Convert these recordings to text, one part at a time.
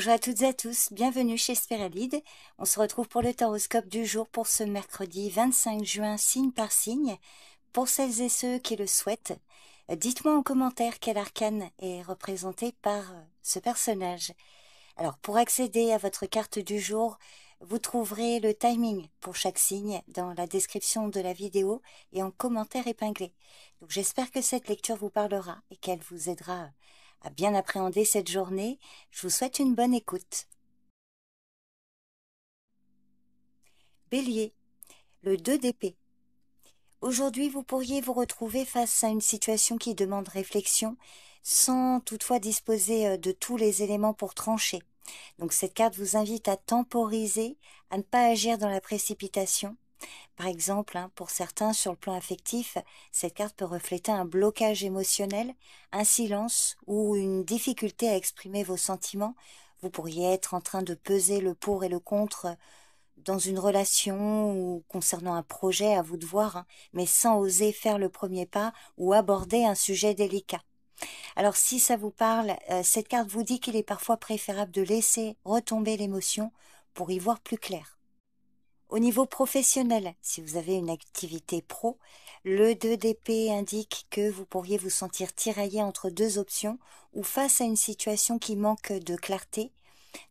Bonjour à toutes et à tous, bienvenue chez Spiralide. On se retrouve pour le horoscope du jour pour ce mercredi 25 juin, signe par signe. Pour celles et ceux qui le souhaitent, dites-moi en commentaire quel arcane est représenté par ce personnage. Alors, pour accéder à votre carte du jour, vous trouverez le timing pour chaque signe dans la description de la vidéo et en commentaire épinglé. Donc, j'espère que cette lecture vous parlera et qu'elle vous aidera à bien appréhender cette journée. Je vous souhaite une bonne écoute. Bélier, le 2 d'épée. Aujourd'hui, vous pourriez vous retrouver face à une situation qui demande réflexion, sans toutefois disposer de tous les éléments pour trancher. Donc cette carte vous invite à temporiser, à ne pas agir dans la précipitation. Par exemple, pour certains, sur le plan affectif, cette carte peut refléter un blocage émotionnel, un silence ou une difficulté à exprimer vos sentiments. Vous pourriez être en train de peser le pour et le contre dans une relation ou concernant un projet, à vous de voir, mais sans oser faire le premier pas ou aborder un sujet délicat. Alors si ça vous parle, cette carte vous dit qu'il est parfois préférable de laisser retomber l'émotion pour y voir plus clair. Au niveau professionnel, si vous avez une activité pro, le 2 d'épée indique que vous pourriez vous sentir tiraillé entre deux options ou face à une situation qui manque de clarté.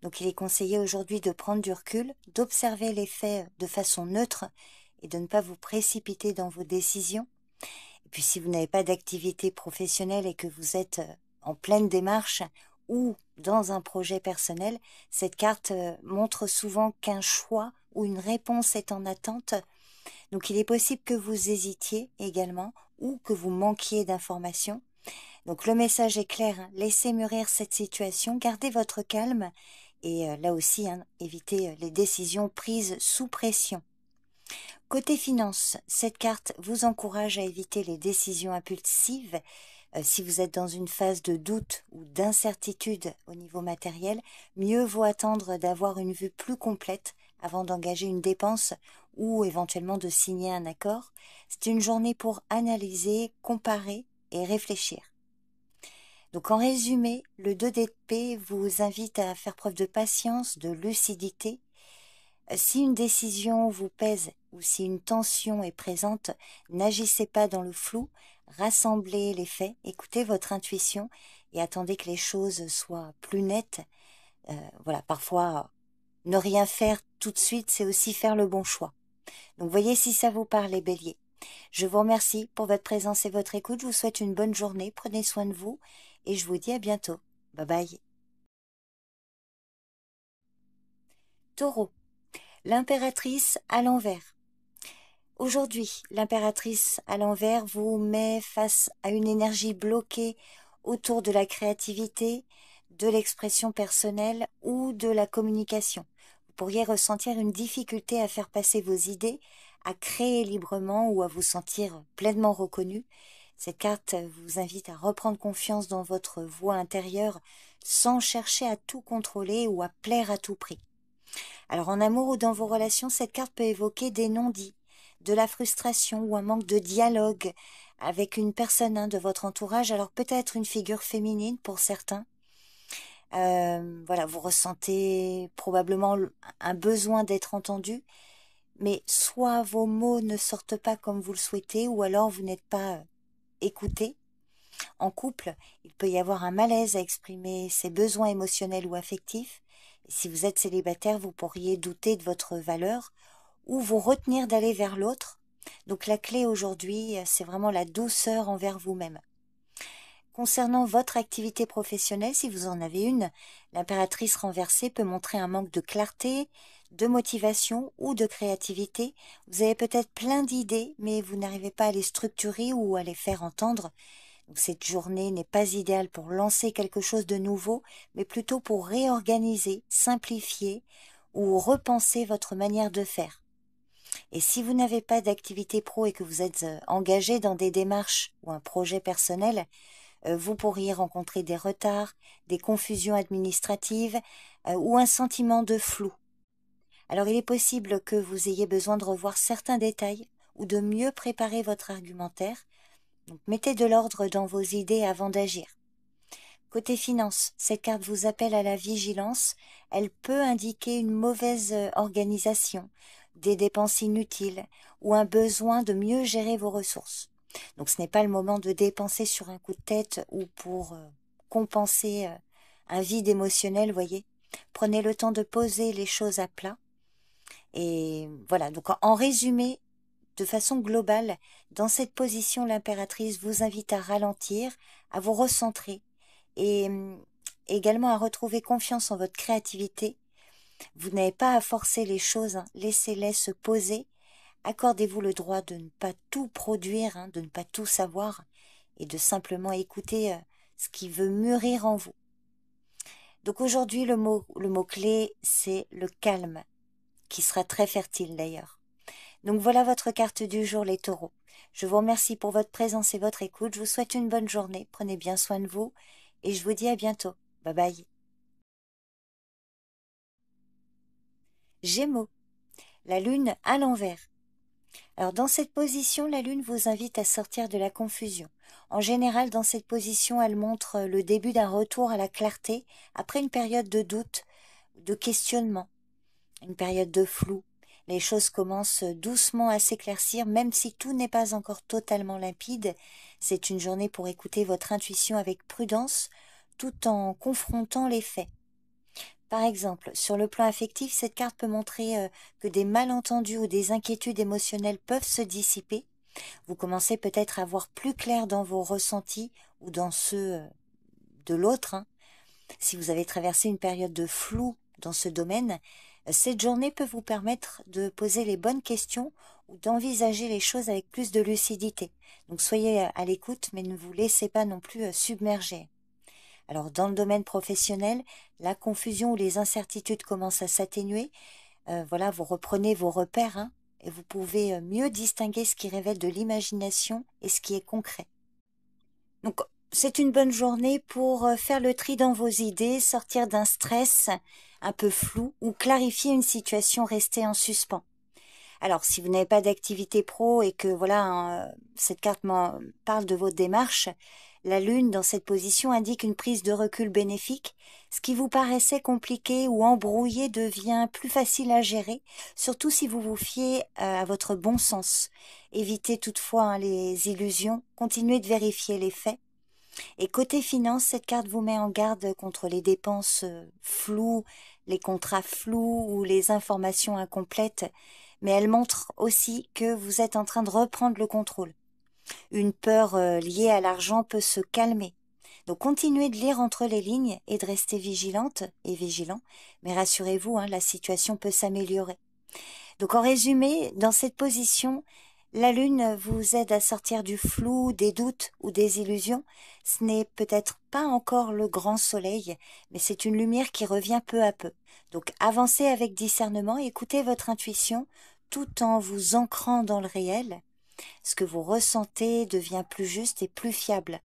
Donc il est conseillé aujourd'hui de prendre du recul, d'observer les faits de façon neutre et de ne pas vous précipiter dans vos décisions. Et puis si vous n'avez pas d'activité professionnelle et que vous êtes en pleine démarche ou dans un projet personnel, cette carte montre souvent qu'un choix ou une réponse est en attente. Donc il est possible que vous hésitiez également ou que vous manquiez d'informations. Donc le message est clair, laissez mûrir cette situation, gardez votre calme et là aussi, évitez les décisions prises sous pression. Côté finance, cette carte vous encourage à éviter les décisions impulsives. Si vous êtes dans une phase de doute ou d'incertitude au niveau matériel, mieux vaut attendre d'avoir une vue plus complète avant d'engager une dépense ou éventuellement de signer un accord. C'est une journée pour analyser, comparer et réfléchir. Donc en résumé, le 2 d'épée vous invite à faire preuve de patience, de lucidité. Si une décision vous pèse ou si une tension est présente, n'agissez pas dans le flou, rassemblez les faits, écoutez votre intuition et attendez que les choses soient plus nettes. Voilà, parfois, ne rien faire tout de suite, c'est aussi faire le bon choix. Donc voyez si ça vous parle, les béliers. Je vous remercie pour votre présence et votre écoute. Je vous souhaite une bonne journée. Prenez soin de vous et je vous dis à bientôt. Bye bye. Taureau, l'impératrice à l'envers. Aujourd'hui, l'impératrice à l'envers vous met face à une énergie bloquée autour de la créativité, de l'expression personnelle ou de la communication. Vous pourriez ressentir une difficulté à faire passer vos idées, à créer librement ou à vous sentir pleinement reconnu. Cette carte vous invite à reprendre confiance dans votre voix intérieure sans chercher à tout contrôler ou à plaire à tout prix. Alors en amour ou dans vos relations, cette carte peut évoquer des non-dits, de la frustration ou un manque de dialogue avec une personne de votre entourage, alors peut-être une figure féminine pour certains. Voilà, vous ressentez probablement un besoin d'être entendu, mais soit vos mots ne sortent pas comme vous le souhaitez, ou alors vous n'êtes pas écouté. En couple, il peut y avoir un malaise à exprimer ses besoins émotionnels ou affectifs. Et si vous êtes célibataire, vous pourriez douter de votre valeur ou vous retenir d'aller vers l'autre. Donc la clé aujourd'hui, c'est vraiment la douceur envers vous-même. Concernant votre activité professionnelle, si vous en avez une, l'impératrice renversée peut montrer un manque de clarté, de motivation ou de créativité. Vous avez peut-être plein d'idées, mais vous n'arrivez pas à les structurer ou à les faire entendre. Donc cette journée n'est pas idéale pour lancer quelque chose de nouveau, mais plutôt pour réorganiser, simplifier ou repenser votre manière de faire. Et si vous n'avez pas d'activité pro et que vous êtes engagé dans des démarches ou un projet personnel, vous pourriez rencontrer des retards, des confusions administratives ou un sentiment de flou. Alors il est possible que vous ayez besoin de revoir certains détails ou de mieux préparer votre argumentaire. Donc mettez de l'ordre dans vos idées avant d'agir. Côté finance, cette carte vous appelle à la vigilance. Elle peut indiquer une mauvaise organisation, des dépenses inutiles ou un besoin de mieux gérer vos ressources. Donc ce n'est pas le moment de dépenser sur un coup de tête ou pour compenser un vide émotionnel, voyez. Prenez le temps de poser les choses à plat. Et voilà, donc en résumé, de façon globale, dans cette position, l'impératrice vous invite à ralentir, à vous recentrer et également à retrouver confiance en votre créativité. Vous n'avez pas à forcer les choses, hein. Laissez-les se poser. Accordez-vous le droit de ne pas tout produire, hein, de ne pas tout savoir et de simplement écouter ce qui veut mûrir en vous. Donc aujourd'hui, le mot-clé, c'est le calme, qui sera très fertile d'ailleurs. Donc voilà votre carte du jour, les taureaux. Je vous remercie pour votre présence et votre écoute. Je vous souhaite une bonne journée. Prenez bien soin de vous et je vous dis à bientôt. Bye bye. Gémeaux, la lune à l'envers. Alors dans cette position, la lune vous invite à sortir de la confusion. En général, dans cette position, elle montre le début d'un retour à la clarté après une période de doute, de questionnement, une période de flou. Les choses commencent doucement à s'éclaircir, même si tout n'est pas encore totalement limpide. C'est une journée pour écouter votre intuition avec prudence, tout en confrontant les faits. Par exemple, sur le plan affectif, cette carte peut montrer que des malentendus ou des inquiétudes émotionnelles peuvent se dissiper. Vous commencez peut-être à voir plus clair dans vos ressentis ou dans ceux de l'autre, hein. Si vous avez traversé une période de flou dans ce domaine, cette journée peut vous permettre de poser les bonnes questions ou d'envisager les choses avec plus de lucidité. Donc soyez à l'écoute, mais ne vous laissez pas non plus submerger. Alors dans le domaine professionnel, la confusion ou les incertitudes commencent à s'atténuer. Voilà, vous reprenez vos repères, hein, et vous pouvez mieux distinguer ce qui révèle de l'imagination et ce qui est concret. Donc c'est une bonne journée pour faire le tri dans vos idées, sortir d'un stress un peu flou ou clarifier une situation restée en suspens. Alors, si vous n'avez pas d'activité pro et que voilà, hein, cette carte parle de votre démarche, la Lune dans cette position indique une prise de recul bénéfique. Ce qui vous paraissait compliqué ou embrouillé devient plus facile à gérer, surtout si vous vous fiez à votre bon sens. Évitez toutefois, hein, les illusions, continuez de vérifier les faits. Et côté finance, cette carte vous met en garde contre les dépenses floues, les contrats flous ou les informations incomplètes, mais elle montre aussi que vous êtes en train de reprendre le contrôle. Une peur liée à l'argent peut se calmer. Donc continuez de lire entre les lignes et de rester vigilante et vigilant, mais rassurez-vous, hein, la situation peut s'améliorer. Donc en résumé, dans cette position, la Lune vous aide à sortir du flou, des doutes ou des illusions. Ce n'est peut-être pas encore le grand soleil, mais c'est une lumière qui revient peu à peu. Donc avancez avec discernement, écoutez votre intuition tout en vous ancrant dans le réel. Ce que vous ressentez devient plus juste et plus fiable.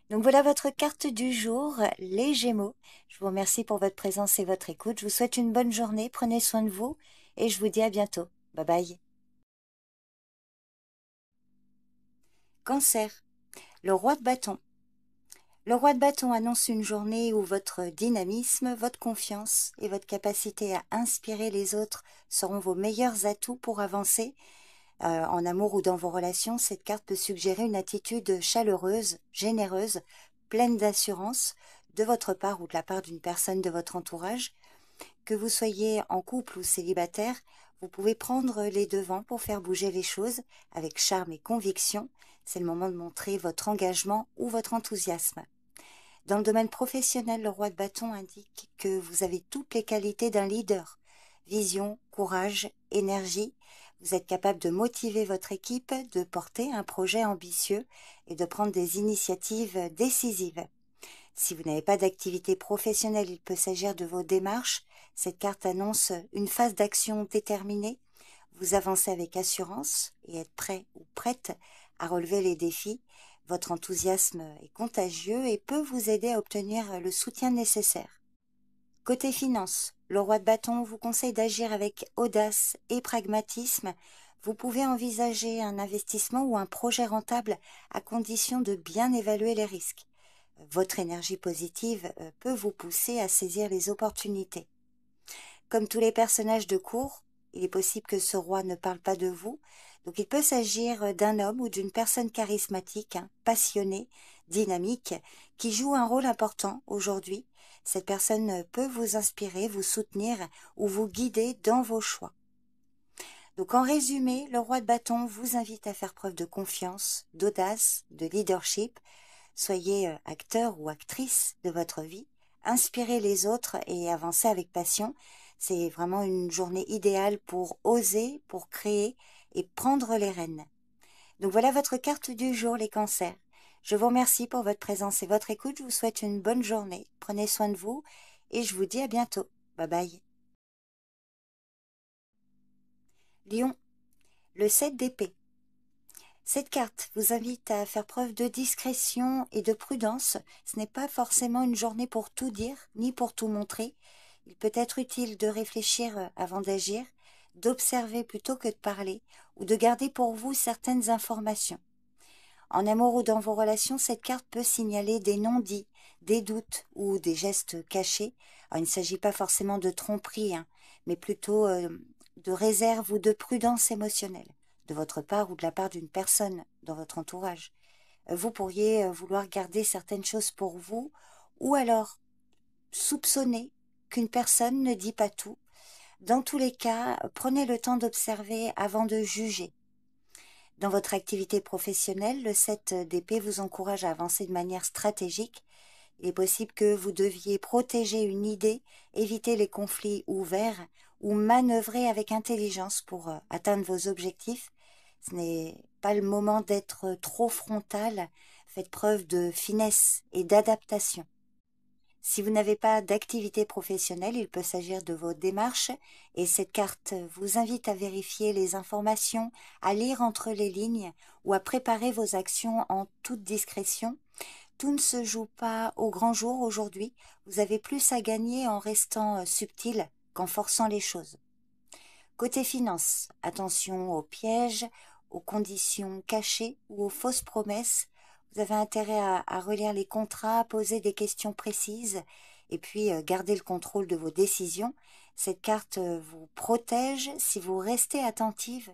Donc voilà votre carte du jour, les Gémeaux. Je vous remercie pour votre présence et votre écoute. Je vous souhaite une bonne journée, prenez soin de vous et je vous dis à bientôt. Bye bye. Cancer, le roi de bâton. Le roi de bâton annonce une journée où votre dynamisme, votre confiance et votre capacité à inspirer les autres seront vos meilleurs atouts pour avancer. En amour ou dans vos relations, cette carte peut suggérer une attitude chaleureuse, généreuse, pleine d'assurance de votre part ou de la part d'une personne de votre entourage. Que vous soyez en couple ou célibataire, vous pouvez prendre les devants pour faire bouger les choses avec charme et conviction. C'est le moment de montrer votre engagement ou votre enthousiasme. Dans le domaine professionnel, le roi de bâton indique que vous avez toutes les qualités d'un leader. Vision, courage, énergie. Vous êtes capable de motiver votre équipe, de porter un projet ambitieux et de prendre des initiatives décisives. Si vous n'avez pas d'activité professionnelle, il peut s'agir de vos démarches. Cette carte annonce une phase d'action déterminée. Vous avancez avec assurance et êtes prêt ou prête à relever les défis. Votre enthousiasme est contagieux et peut vous aider à obtenir le soutien nécessaire. Côté finance, le roi de bâton vous conseille d'agir avec audace et pragmatisme. Vous pouvez envisager un investissement ou un projet rentable à condition de bien évaluer les risques. votre énergie positive peut vous pousser à saisir les opportunités. Comme tous les personnages de cour, il est possible que ce roi ne parle pas de vous, donc il peut s'agir d'un homme ou d'une personne charismatique, passionnée, dynamique, qui joue un rôle important aujourd'hui. Cette personne peut vous inspirer, vous soutenir ou vous guider dans vos choix. Donc en résumé, le roi de bâton vous invite à faire preuve de confiance, d'audace, de leadership. Soyez acteur ou actrice de votre vie, inspirez les autres et avancez avec passion. C'est vraiment une journée idéale pour oser, pour créer et prendre les rênes. Donc voilà votre carte du jour, les cancers. Je vous remercie pour votre présence et votre écoute. Je vous souhaite une bonne journée. Prenez soin de vous et je vous dis à bientôt. Bye bye. Lion, le 7 d'épée. Cette carte vous invite à faire preuve de discrétion et de prudence. Ce n'est pas forcément une journée pour tout dire, ni pour tout montrer. Il peut être utile de réfléchir avant d'agir, d'observer plutôt que de parler, ou de garder pour vous certaines informations. En amour ou dans vos relations, cette carte peut signaler des non-dits, des doutes ou des gestes cachés. Alors, il ne s'agit pas forcément de tromperie, mais plutôt de réserve ou de prudence émotionnelle, de votre part ou de la part d'une personne dans votre entourage. Vous pourriez vouloir garder certaines choses pour vous, ou alors soupçonner qu'une personne ne dit pas tout. Dans tous les cas, prenez le temps d'observer avant de juger. Dans votre activité professionnelle, le 7 d'épée vous encourage à avancer de manière stratégique. Il est possible que vous deviez protéger une idée, éviter les conflits ouverts ou manœuvrer avec intelligence pour atteindre vos objectifs. Ce n'est pas le moment d'être trop frontal. Faites preuve de finesse et d'adaptation. Si vous n'avez pas d'activité professionnelle, il peut s'agir de vos démarches et cette carte vous invite à vérifier les informations, à lire entre les lignes ou à préparer vos actions en toute discrétion. Tout ne se joue pas au grand jour aujourd'hui. Vous avez plus à gagner en restant subtil qu'en forçant les choses. Côté finance, attention aux pièges, aux conditions cachées ou aux fausses promesses. Vous avez intérêt à relire les contrats, poser des questions précises et puis garder le contrôle de vos décisions. Cette carte vous protège si vous restez attentif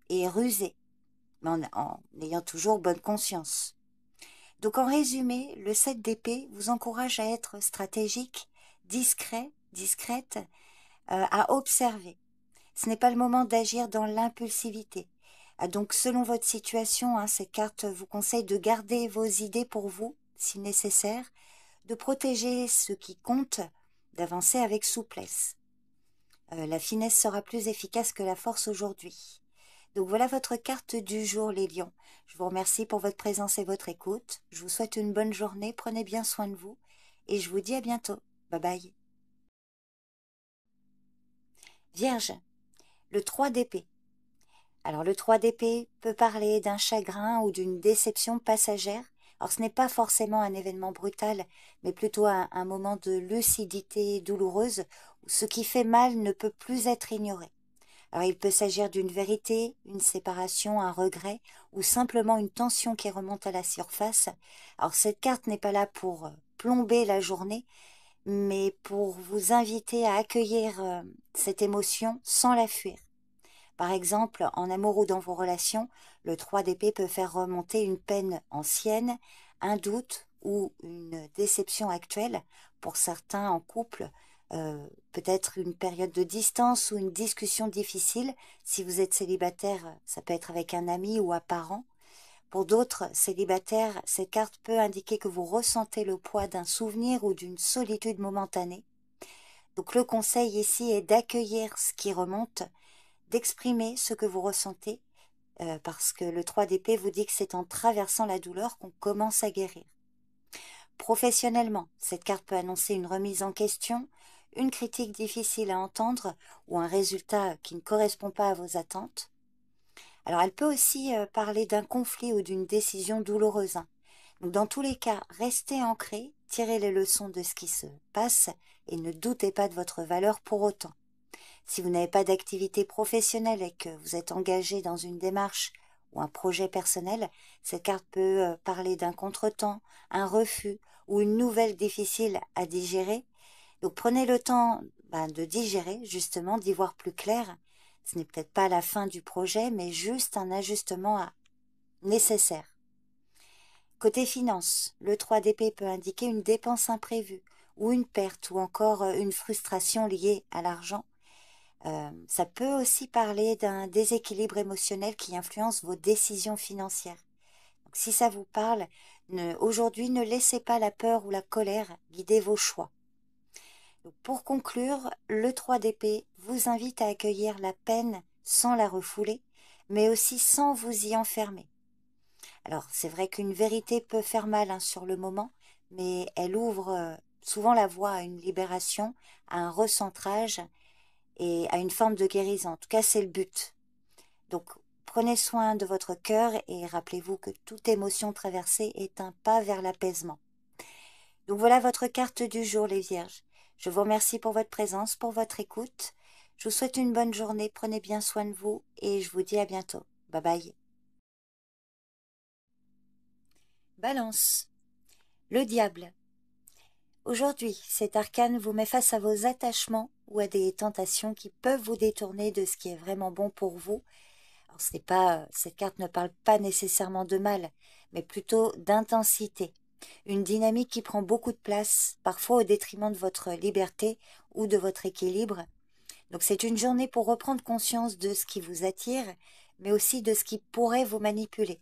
et rusé, mais en ayant toujours bonne conscience. Donc en résumé, le 7 d'épée vous encourage à être stratégique, discret, discrète, à observer. Ce n'est pas le moment d'agir dans l'impulsivité. Donc selon votre situation, cette carte vous conseille de garder vos idées pour vous, si nécessaire, de protéger ce qui compte, d'avancer avec souplesse. La finesse sera plus efficace que la force aujourd'hui. Donc voilà votre carte du jour, les lions. Je vous remercie pour votre présence et votre écoute. Je vous souhaite une bonne journée, prenez bien soin de vous et je vous dis à bientôt. Bye bye. Vierge, le 3 d'épée. Alors le 3 d'épée peut parler d'un chagrin ou d'une déception passagère. Alors ce n'est pas forcément un événement brutal, mais plutôt un moment de lucidité douloureuse où ce qui fait mal ne peut plus être ignoré. Alors il peut s'agir d'une vérité, une séparation, un regret ou simplement une tension qui remonte à la surface. Alors cette carte n'est pas là pour plomber la journée, mais pour vous inviter à accueillir cette émotion sans la fuir. Par exemple, en amour ou dans vos relations, le 3 d'épée peut faire remonter une peine ancienne, un doute ou une déception actuelle. Pour certains en couple, peut-être une période de distance ou une discussion difficile. Si vous êtes célibataire, ça peut être avec un ami ou un parent. Pour d'autres célibataires, cette carte peut indiquer que vous ressentez le poids d'un souvenir ou d'une solitude momentanée. Donc le conseil ici est d'accueillir ce qui remonte, d'exprimer ce que vous ressentez, parce que le 3 d'épée vous dit que c'est en traversant la douleur qu'on commence à guérir. Professionnellement, cette carte peut annoncer une remise en question, une critique difficile à entendre ou un résultat qui ne correspond pas à vos attentes. Alors elle peut aussi parler d'un conflit ou d'une décision douloureuse. Donc, dans tous les cas, restez ancré, tirez les leçons de ce qui se passe et ne doutez pas de votre valeur pour autant. Si vous n'avez pas d'activité professionnelle et que vous êtes engagé dans une démarche ou un projet personnel, cette carte peut parler d'un contretemps, un refus ou une nouvelle difficile à digérer. Donc prenez le temps de digérer, justement, d'y voir plus clair. Ce n'est peut-être pas la fin du projet, mais juste un ajustement nécessaire. Côté finance, le 3 d'épée peut indiquer une dépense imprévue ou une perte ou encore une frustration liée à l'argent. Ça peut aussi parler d'un déséquilibre émotionnel qui influence vos décisions financières. Donc, si ça vous parle, aujourd'hui, ne laissez pas la peur ou la colère guider vos choix. Donc, pour conclure, le 3 d'épée vous invite à accueillir la peine sans la refouler, mais aussi sans vous y enfermer. Alors, c'est vrai qu'une vérité peut faire mal sur le moment, mais elle ouvre souvent la voie à une libération, à un recentrage et à une forme de guérison. En tout cas, c'est le but. Donc, prenez soin de votre cœur et rappelez-vous que toute émotion traversée est un pas vers l'apaisement. Donc voilà votre carte du jour, les Vierges. Je vous remercie pour votre présence, pour votre écoute. Je vous souhaite une bonne journée, prenez bien soin de vous et je vous dis à bientôt. Bye bye. Balance. Le diable. Aujourd'hui, cet arcane vous met face à vos attachements ou à des tentations qui peuvent vous détourner de ce qui est vraiment bon pour vous. Alors, cette carte ne parle pas nécessairement de mal, mais plutôt d'intensité. Une dynamique qui prend beaucoup de place, parfois au détriment de votre liberté ou de votre équilibre. Donc c'est une journée pour reprendre conscience de ce qui vous attire, mais aussi de ce qui pourrait vous manipuler.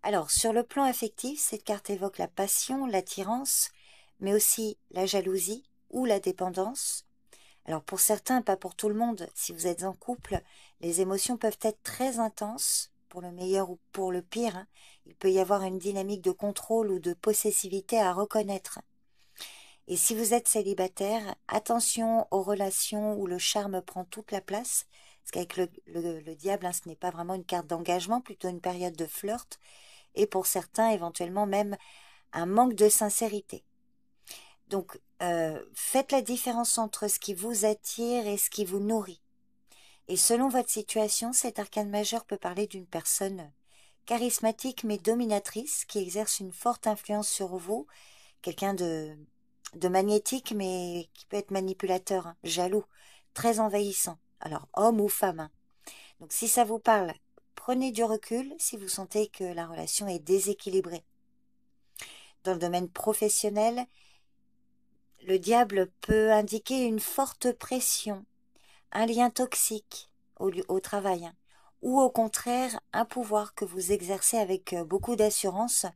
Alors, sur le plan affectif, cette carte évoque la passion, l'attirance, mais aussi la jalousie ou la dépendance. Alors pour certains, pas pour tout le monde, si vous êtes en couple, les émotions peuvent être très intenses, pour le meilleur ou pour le pire. Il peut y avoir une dynamique de contrôle ou de possessivité à reconnaître. Et si vous êtes célibataire, attention aux relations où le charme prend toute la place, parce qu'avec le diable, ce n'est pas vraiment une carte d'engagement, plutôt une période de flirt, et pour certains, éventuellement même un manque de sincérité. Donc, faites la différence entre ce qui vous attire et ce qui vous nourrit. Et selon votre situation, cet arcane majeur peut parler d'une personne charismatique mais dominatrice qui exerce une forte influence sur vous, quelqu'un de magnétique mais qui peut être manipulateur, jaloux, très envahissant. Alors, homme ou femme. Donc, si ça vous parle, prenez du recul si vous sentez que la relation est déséquilibrée. Dans le domaine professionnel, le diable peut indiquer une forte pression, un lien toxique au travail, ou au contraire un pouvoir que vous exercez avec beaucoup d'assurance.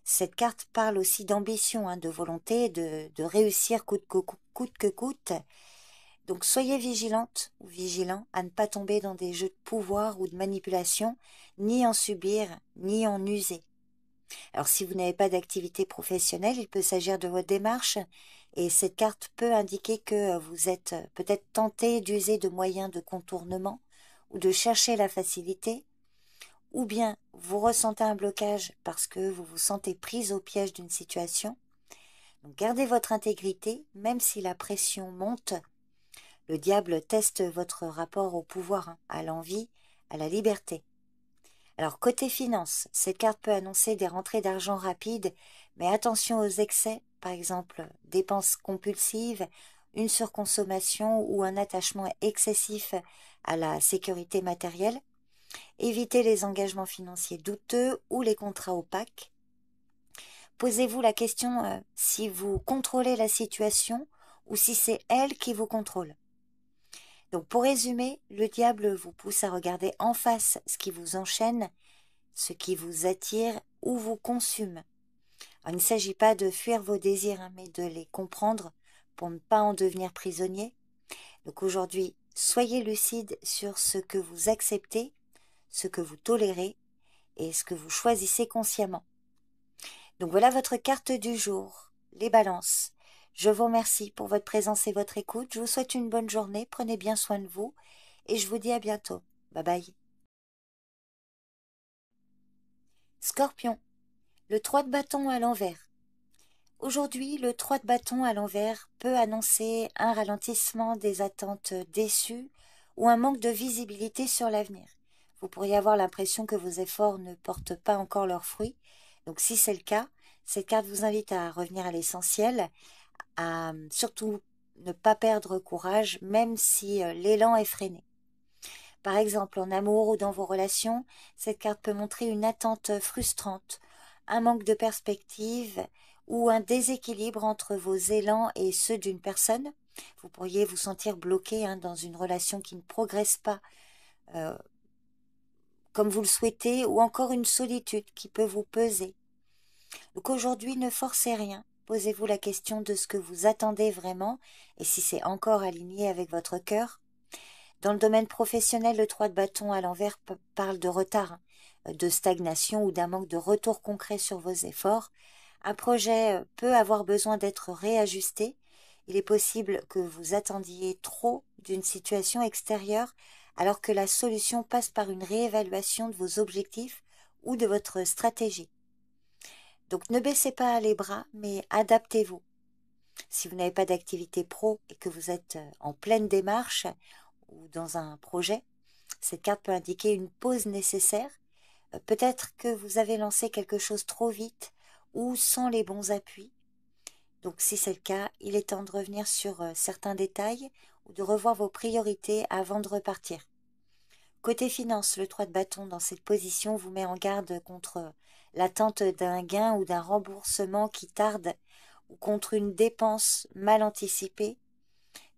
Cette carte parle aussi d'ambition, de volonté, de réussir coûte que coûte. Donc soyez vigilante ou vigilant à ne pas tomber dans des jeux de pouvoir ou de manipulation, ni en subir, ni en user. Alors si vous n'avez pas d'activité professionnelle, il peut s'agir de votre démarche et cette carte peut indiquer que vous êtes peut-être tenté d'user de moyens de contournement ou de chercher la facilité, ou bien vous ressentez un blocage parce que vous vous sentez prise au piège d'une situation. Donc gardez votre intégrité, même si la pression monte. Le diable teste votre rapport au pouvoir, à l'envie, à la liberté. Alors, côté finance, cette carte peut annoncer des rentrées d'argent rapides, mais attention aux excès, par exemple, dépenses compulsives, une surconsommation ou un attachement excessif à la sécurité matérielle. Évitez les engagements financiers douteux ou les contrats opaques. Posez-vous la question si vous contrôlez la situation ou si c'est elle qui vous contrôle. Donc, pour résumer, le diable vous pousse à regarder en face ce qui vous enchaîne, ce qui vous attire ou vous consume. Alors, il ne s'agit pas de fuir vos désirs, mais de les comprendre pour ne pas en devenir prisonnier. Donc aujourd'hui, soyez lucide sur ce que vous acceptez, ce que vous tolérez et ce que vous choisissez consciemment. Donc voilà votre carte du jour, les balances. Je vous remercie pour votre présence et votre écoute. Je vous souhaite une bonne journée, prenez bien soin de vous et je vous dis à bientôt. Bye bye. Scorpion, le 3 de bâton à l'envers. Aujourd'hui, le 3 de bâton à l'envers peut annoncer un ralentissement des attentes déçues ou un manque de visibilité sur l'avenir. vous pourriez avoir l'impression que vos efforts ne portent pas encore leurs fruits. Donc si c'est le cas, cette carte vous invite à revenir à l'essentiel, à surtout ne pas perdre courage, même si l'élan est freiné. Par exemple, en amour ou dans vos relations, cette carte peut montrer une attente frustrante, un manque de perspective ou un déséquilibre entre vos élans et ceux d'une personne. Vous pourriez vous sentir bloqué dans une relation qui ne progresse pas euh, comme vous le souhaitez, ou encore une solitude qui peut vous peser. Donc aujourd'hui, ne forcez rien. Posez-vous la question de ce que vous attendez vraiment et si c'est encore aligné avec votre cœur. Dans le domaine professionnel, le 3 de bâton à l'envers parle de retard, de stagnation ou d'un manque de retour concret sur vos efforts. Un projet peut avoir besoin d'être réajusté. Il est possible que vous attendiez trop d'une situation extérieure alors que la solution passe par une réévaluation de vos objectifs ou de votre stratégie. Donc ne baissez pas les bras, mais adaptez-vous. Si vous n'avez pas d'activité pro et que vous êtes en pleine démarche ou dans un projet, cette carte peut indiquer une pause nécessaire. Peut-être que vous avez lancé quelque chose trop vite ou sans les bons appuis. Donc si c'est le cas, il est temps de revenir sur certains détails ou de revoir vos priorités avant de repartir. Côté finance, le 3 de bâton dans cette position vous met en garde contre l'attente d'un gain ou d'un remboursement qui tarde ou contre une dépense mal anticipée.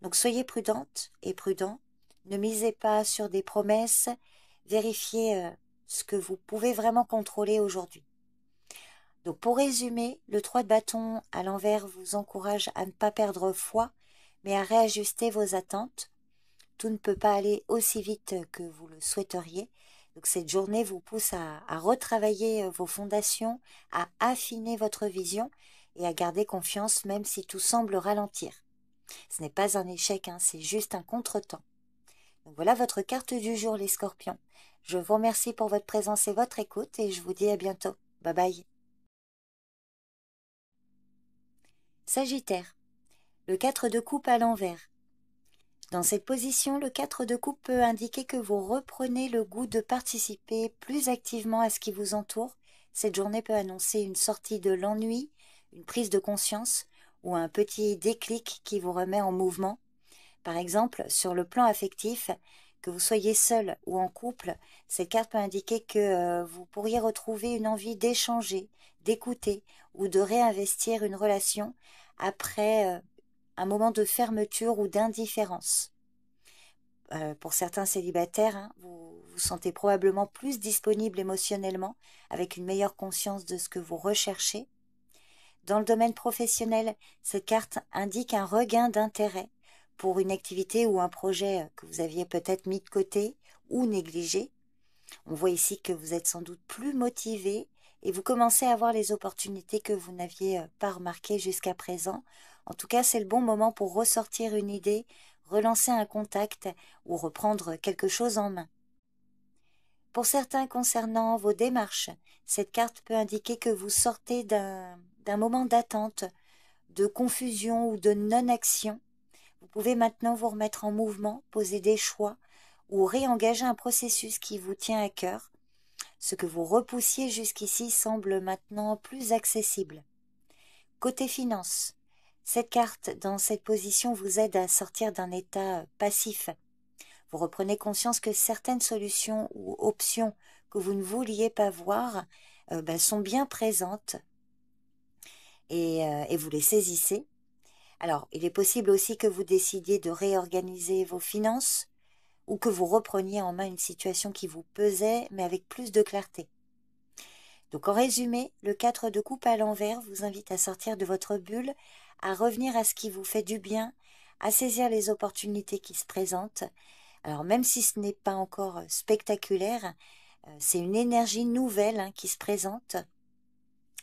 Donc soyez prudente et prudent, ne misez pas sur des promesses, vérifiez ce que vous pouvez vraiment contrôler aujourd'hui. Donc pour résumer, le 3 de bâton à l'envers vous encourage à ne pas perdre foi, mais à réajuster vos attentes. Tout ne peut pas aller aussi vite que vous le souhaiteriez. Donc cette journée vous pousse à retravailler vos fondations, à affiner votre vision et à garder confiance même si tout semble ralentir. Ce n'est pas un échec, c'est juste un contretemps. Donc voilà votre carte du jour les scorpions. Je vous remercie pour votre présence et votre écoute et je vous dis à bientôt. Bye bye. Sagittaire, le 4 de coupe à l'envers. Dans cette position, le 4 de coupe peut indiquer que vous reprenez le goût de participer plus activement à ce qui vous entoure. Cette journée peut annoncer une sortie de l'ennui, une prise de conscience ou un petit déclic qui vous remet en mouvement. Par exemple, sur le plan affectif, que vous soyez seul ou en couple, cette carte peut indiquer que vous pourriez retrouver une envie d'échanger, d'écouter ou de réinvestir une relation après un moment de fermeture ou d'indifférence. Pour certains célibataires, vous vous sentez probablement plus disponible émotionnellement, avec une meilleure conscience de ce que vous recherchez. Dans le domaine professionnel, cette carte indique un regain d'intérêt pour une activité ou un projet que vous aviez peut-être mis de côté ou négligé. On voit ici que vous êtes sans doute plus motivé et vous commencez à voir les opportunités que vous n'aviez pas remarquées jusqu'à présent. En tout cas, c'est le bon moment pour ressortir une idée, relancer un contact ou reprendre quelque chose en main. Pour certains concernant vos démarches, cette carte peut indiquer que vous sortez d'un moment d'attente, de confusion ou de non-action. Vous pouvez maintenant vous remettre en mouvement, poser des choix ou réengager un processus qui vous tient à cœur. Ce que vous repoussiez jusqu'ici semble maintenant plus accessible. Côté finance, cette carte dans cette position vous aide à sortir d'un état passif. Vous reprenez conscience que certaines solutions ou options que vous ne vouliez pas voir sont bien présentes et vous les saisissez. Alors, il est possible aussi que vous décidiez de réorganiser vos finances ou que vous repreniez en main une situation qui vous pesait, mais avec plus de clarté. Donc, en résumé, le 4 de coupe à l'envers vous invite à sortir de votre bulle, à revenir à ce qui vous fait du bien, à saisir les opportunités qui se présentent. Alors, même si ce n'est pas encore spectaculaire, c'est une énergie nouvelle qui se présente.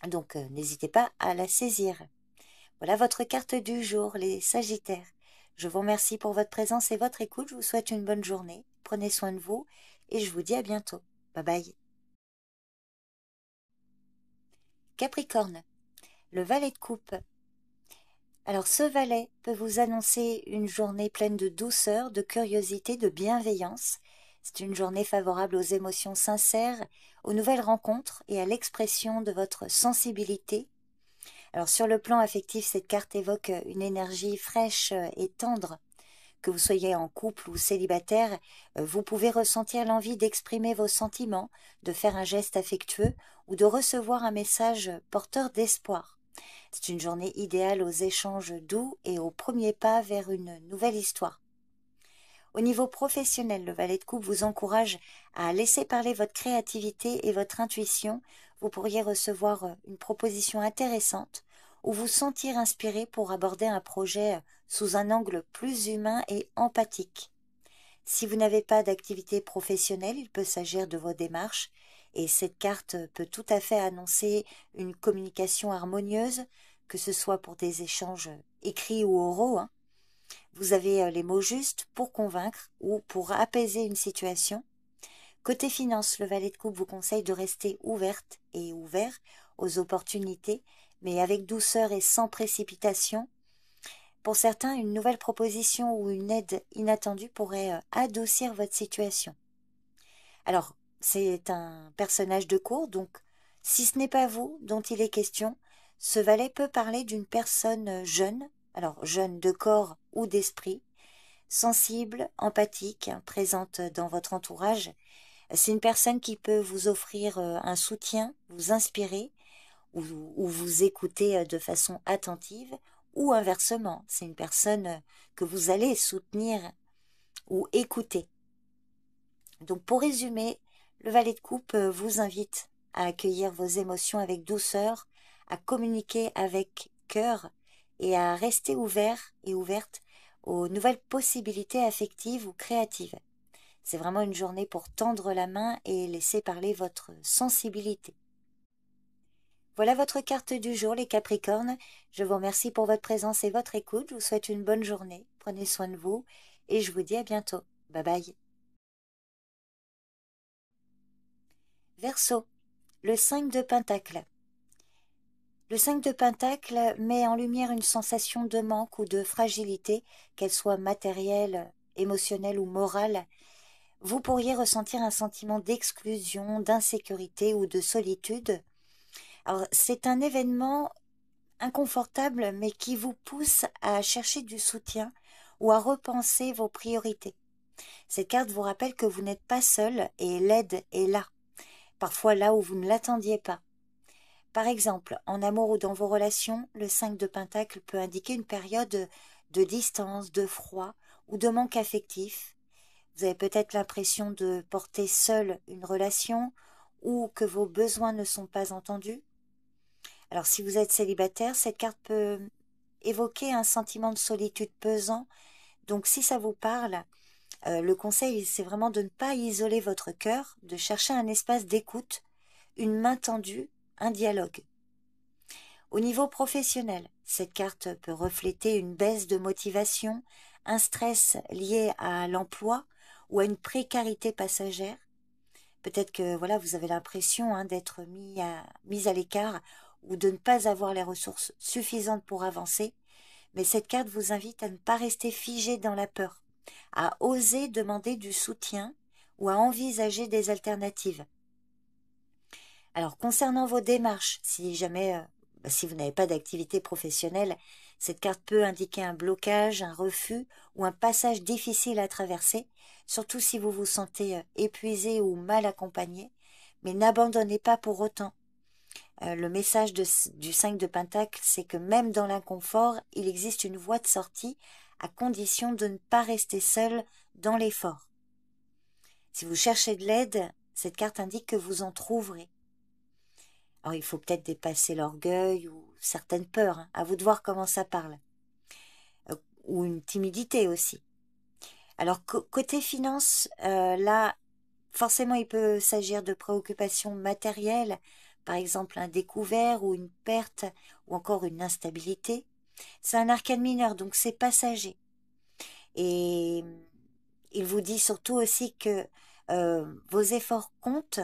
Donc, n'hésitez pas à la saisir. Voilà votre carte du jour, les Sagittaires. Je vous remercie pour votre présence et votre écoute. Je vous souhaite une bonne journée. Prenez soin de vous et je vous dis à bientôt. Bye bye. Capricorne, le valet de coupe. Alors ce valet peut vous annoncer une journée pleine de douceur, de curiosité, de bienveillance. C'est une journée favorable aux émotions sincères, aux nouvelles rencontres et à l'expression de votre sensibilité. Alors sur le plan affectif, cette carte évoque une énergie fraîche et tendre. Que vous soyez en couple ou célibataire, vous pouvez ressentir l'envie d'exprimer vos sentiments, de faire un geste affectueux ou de recevoir un message porteur d'espoir. C'est une journée idéale aux échanges doux et aux premiers pas vers une nouvelle histoire. Au niveau professionnel, le valet de coupe vous encourage à laisser parler votre créativité et votre intuition. Vous pourriez recevoir une proposition intéressante ou vous sentir inspiré pour aborder un projet sous un angle plus humain et empathique. Si vous n'avez pas d'activité professionnelle, il peut s'agir de vos démarches et cette carte peut tout à fait annoncer une communication harmonieuse, que ce soit pour des échanges écrits ou oraux. Vous avez les mots justes pour convaincre ou pour apaiser une situation. Côté finance, le valet de coupe vous conseille de rester ouverte et ouvert aux opportunités, mais avec douceur et sans précipitation. Pour certains, une nouvelle proposition ou une aide inattendue pourrait adoucir votre situation. Alors, c'est un personnage de cour, donc si ce n'est pas vous dont il est question, ce valet peut parler d'une personne jeune, alors jeune de corps ou d'esprit, sensible, empathique, présente dans votre entourage. C'est une personne qui peut vous offrir un soutien, vous inspirer ou vous écouter de façon attentive, ou inversement, c'est une personne que vous allez soutenir ou écouter. Donc pour résumer, le valet de coupe vous invite à accueillir vos émotions avec douceur, à communiquer avec cœur et à rester ouvert et ouverte aux nouvelles possibilités affectives ou créatives. C'est vraiment une journée pour tendre la main et laisser parler votre sensibilité. Voilà votre carte du jour, les Capricornes. Je vous remercie pour votre présence et votre écoute. Je vous souhaite une bonne journée. Prenez soin de vous et je vous dis à bientôt. Bye bye. Verseau, le 5 de Pentacle. Le 5 de Pentacle met en lumière une sensation de manque ou de fragilité, qu'elle soit matérielle, émotionnelle ou morale. Vous pourriez ressentir un sentiment d'exclusion, d'insécurité ou de solitude. Alors, c'est un événement inconfortable, mais qui vous pousse à chercher du soutien ou à repenser vos priorités. Cette carte vous rappelle que vous n'êtes pas seul et l'aide est là, parfois là où vous ne l'attendiez pas. Par exemple, en amour ou dans vos relations, le 5 de Pentacle peut indiquer une période de distance, de froid ou de manque affectif. Vous avez peut-être l'impression de porter seul une relation ou que vos besoins ne sont pas entendus. Alors si vous êtes célibataire, cette carte peut évoquer un sentiment de solitude pesant. Donc si ça vous parle, le conseil c'est vraiment de ne pas isoler votre cœur, de chercher un espace d'écoute, une main tendue, un dialogue. Au niveau professionnel, cette carte peut refléter une baisse de motivation, un stress lié à l'emploi ou à une précarité passagère. Peut-être que voilà, vous avez l'impression d'être mis à l'écart ou de ne pas avoir les ressources suffisantes pour avancer. Mais cette carte vous invite à ne pas rester figé dans la peur, à oser demander du soutien ou à envisager des alternatives. Alors, concernant vos démarches, si jamais, si vous n'avez pas d'activité professionnelle, cette carte peut indiquer un blocage, un refus ou un passage difficile à traverser, surtout si vous vous sentez épuisé ou mal accompagné. Mais n'abandonnez pas pour autant. Le message du 5 de Pentacle, c'est que même dans l'inconfort, il existe une voie de sortie à condition de ne pas rester seul dans l'effort. Si vous cherchez de l'aide, cette carte indique que vous en trouverez. Alors, il faut peut-être dépasser l'orgueil ou certaines peurs. À vous de voir comment ça parle. Ou une timidité aussi. Alors, côté finance, là, forcément, il peut s'agir de préoccupations matérielles, par exemple un découvert ou une perte, ou encore une instabilité. C'est un arcane mineur, donc c'est passager. Et il vous dit surtout aussi que vos efforts comptent.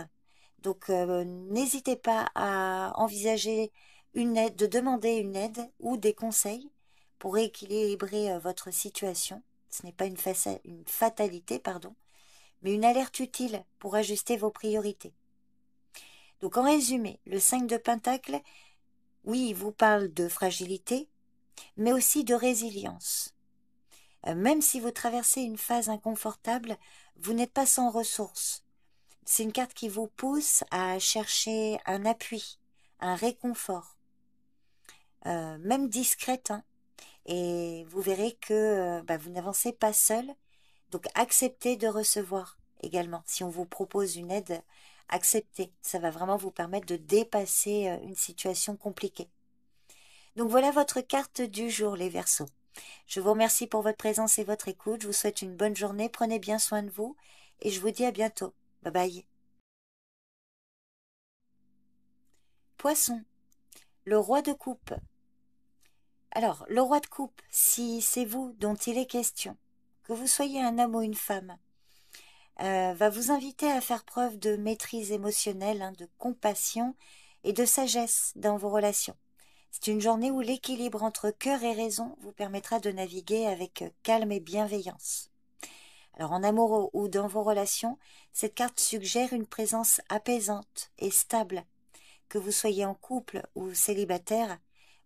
Donc, n'hésitez pas à envisager une aide, de demander une aide ou des conseils pour rééquilibrer votre situation. Ce n'est pas une fatalité, pardon, mais une alerte utile pour ajuster vos priorités. Donc en résumé, le 5 de Pentacle, oui, il vous parle de fragilité, mais aussi de résilience. Même si vous traversez une phase inconfortable, vous n'êtes pas sans ressources. C'est une carte qui vous pousse à chercher un appui, un réconfort, même discrète, hein. Et vous verrez que vous n'avancez pas seul, donc acceptez de recevoir également. Si on vous propose une aide, acceptez. Ça va vraiment vous permettre de dépasser une situation compliquée. Donc voilà votre carte du jour, les Verseaux. Je vous remercie pour votre présence et votre écoute. Je vous souhaite une bonne journée. Prenez bien soin de vous et je vous dis à bientôt. Bye bye. Poisson, le roi de coupe. Alors, le roi de coupe, si c'est vous dont il est question, que vous soyez un homme ou une femme, va vous inviter à faire preuve de maîtrise émotionnelle, hein, de compassion et de sagesse dans vos relations. C'est une journée où l'équilibre entre cœur et raison vous permettra de naviguer avec calme et bienveillance. Alors en amour ou dans vos relations, cette carte suggère une présence apaisante et stable. Que vous soyez en couple ou célibataire,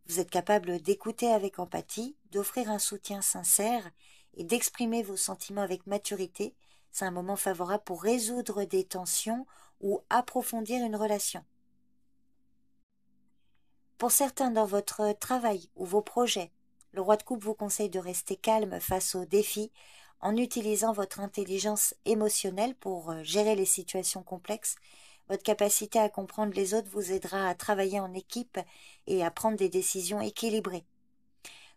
vous êtes capable d'écouter avec empathie, d'offrir un soutien sincère et d'exprimer vos sentiments avec maturité. C'est un moment favorable pour résoudre des tensions ou approfondir une relation. Pour certains dans votre travail ou vos projets, le roi de coupe vous conseille de rester calme face aux défis en utilisant votre intelligence émotionnelle pour gérer les situations complexes. Votre capacité à comprendre les autres vous aidera à travailler en équipe et à prendre des décisions équilibrées.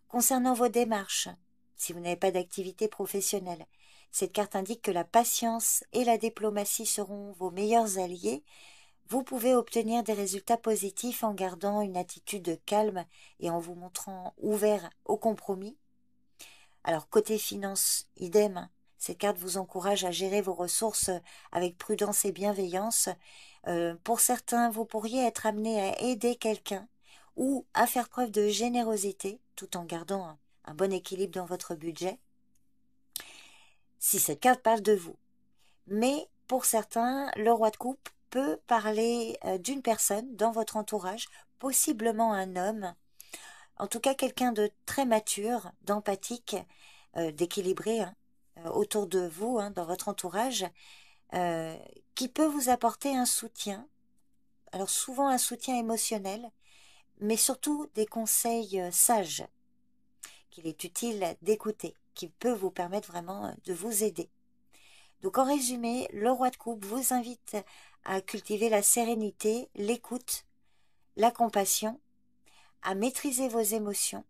Concernant vos démarches, si vous n'avez pas d'activité professionnelle, cette carte indique que la patience et la diplomatie seront vos meilleurs alliés. Vous pouvez obtenir des résultats positifs en gardant une attitude calme et en vous montrant ouvert au compromis. Alors côté finance, idem, cette carte vous encourage à gérer vos ressources avec prudence et bienveillance. Pour certains, vous pourriez être amené à aider quelqu'un ou à faire preuve de générosité tout en gardant un bon équilibre dans votre budget. Si cette carte parle de vous. Mais pour certains, le roi de coupe peut parler d'une personne dans votre entourage, possiblement un homme, en tout cas quelqu'un de très mature, d'empathique, d'équilibré, hein, autour de vous, hein, dans votre entourage, qui peut vous apporter un soutien, alors souvent un soutien émotionnel, mais surtout des conseils sages qu'il est utile d'écouter, qui peut vous permettre vraiment de vous aider. Donc en résumé, le roi de coupe vous invite à cultiver la sérénité, l'écoute, la compassion, à maîtriser vos émotions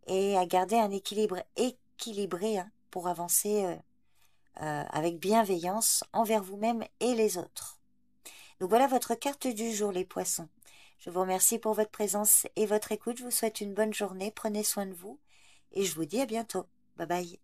et à garder un équilibre équilibré, hein, pour avancer avec bienveillance envers vous-même et les autres. Donc voilà votre carte du jour, les poissons. Je vous remercie pour votre présence et votre écoute. Je vous souhaite une bonne journée. Prenez soin de vous et je vous dis à bientôt. Bye bye.